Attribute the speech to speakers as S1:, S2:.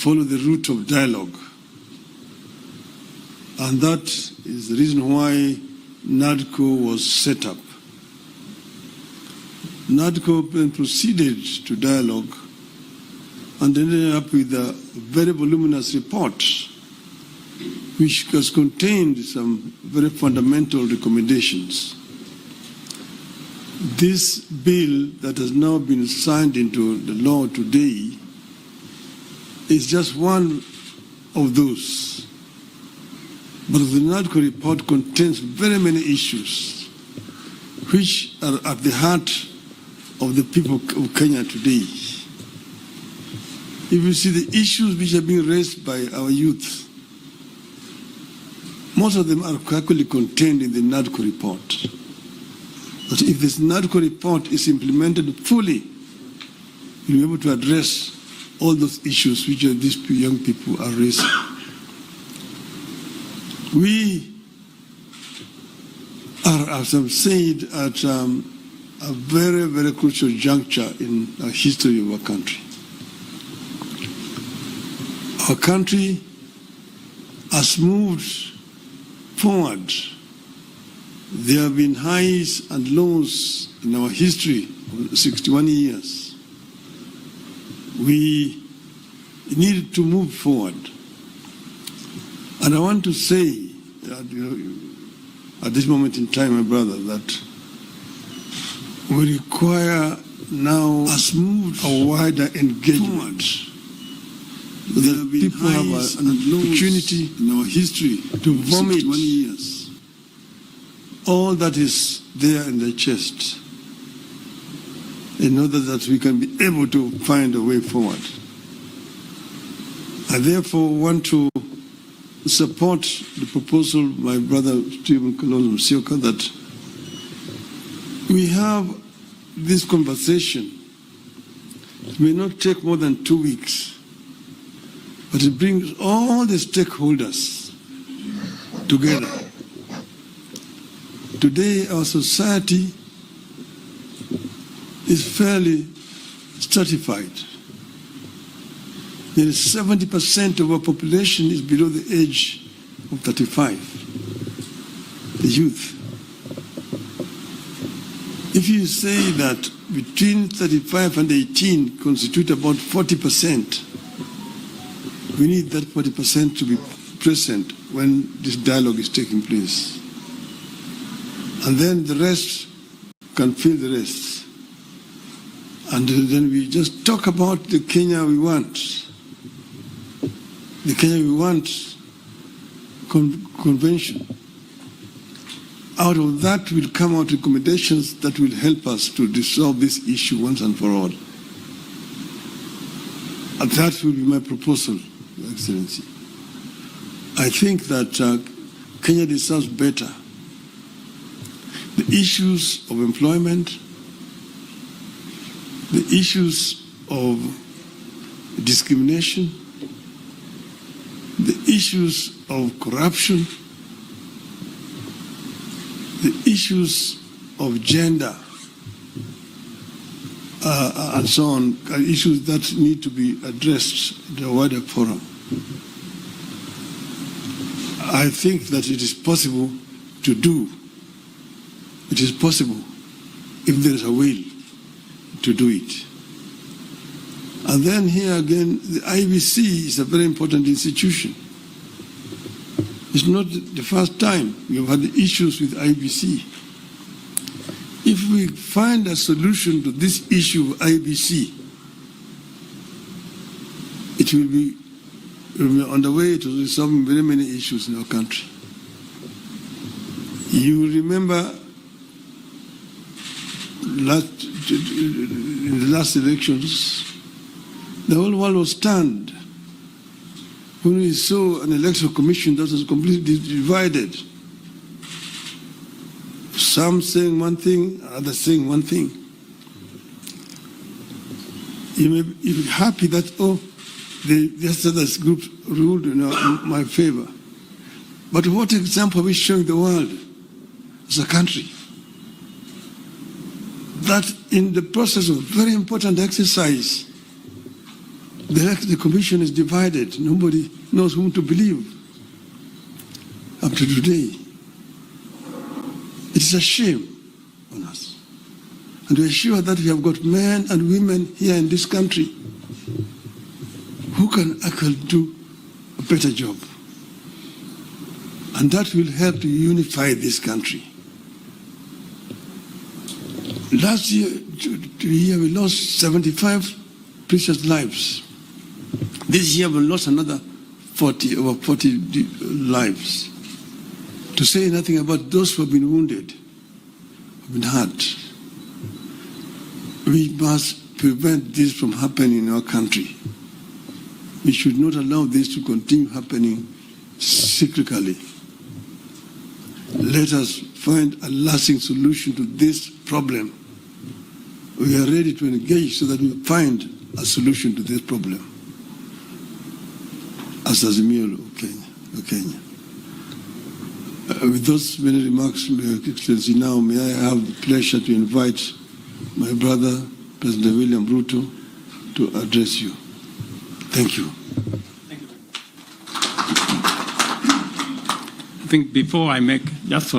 S1: follow the route of dialogue. And that is the reason why NADCO was set up. NADCO then proceeded to dialogue and ended up with a very voluminous report which has contained some very fundamental recommendations. This bill that has now been signed into the law today is just one of those. But the NADCO report contains very many issues which are at the heart of the people of Kenya today. If you see the issues which are being raised by our youth, most of them are actually contained in the NADCO report. But if this NADCO report is implemented fully, you'll be able to address all those issues which these young people are raising. We are, as I've said, at a very, very crucial juncture in the history of our country. Our country has moved forward. There have been highs and lows in our history of 61 years. We need to move forward. And I want to say, at this moment in time, my brother, that we require now a smooth or wider engagement. So that people have an opportunity in our history to vomit years all that is there in their chest in order that we can be able to find a way forward. I therefore want to support the proposal of my brother Stephen Kalonzo Musyoka that we have this conversation. It may not take more than 2 weeks, but it brings all the stakeholders together. Today, our society is fairly stratified. Nearly 70% of our population is below the age of 35, the youth. If you say that between 35 and 18 constitute about 40%, we need that 40% to be present when this dialogue is taking place. And then the rest can fill the rest. And then we just talk about the Kenya we want. The Kenya we want convention. Out of that will come out recommendations that will help us to resolve this issue once and for all. And that will be my proposal, Your Excellency. I think that Kenya deserves better. The issues of employment, the issues of discrimination, the issues of corruption, the issues of gender, and so on, are issues that need to be addressed in a wider forum. I think that it is possible to do. It is possible if there is a will to do it. And then here again, the IEBC is a very important institution. It's not the first time we have had issues with IEBC. If we find a solution to this issue of IEBC, it will be on the way to resolving very many issues in our country. You remember in the last elections, the whole world was stunned when we saw an electoral commission that was completely divided. Some saying one thing, others saying one thing. You may be happy that, the other group ruled in my favor. But what example are we showing the world as a country? That in the process of very important exercise The commission is divided. Nobody knows whom to believe up to today. It is a shame on us. And we are sure that we have got men and women here in this country who can actually do a better job. And that will help to unify this country. Last year we lost 75 precious lives. This year we lost another over 40 lives. To say nothing about those who have been wounded, who have been hurt. We must prevent this from happening in our country. We should not allow this to continue happening cyclically. Let us find a lasting solution to this problem. We are ready to engage so that we find a solution to this problem. As Azimio Kenya. With those many remarks, Your Excellency, now may I have the pleasure to invite my brother, President William Ruto, to address you. Thank you.
S2: Thank you. I think before I make just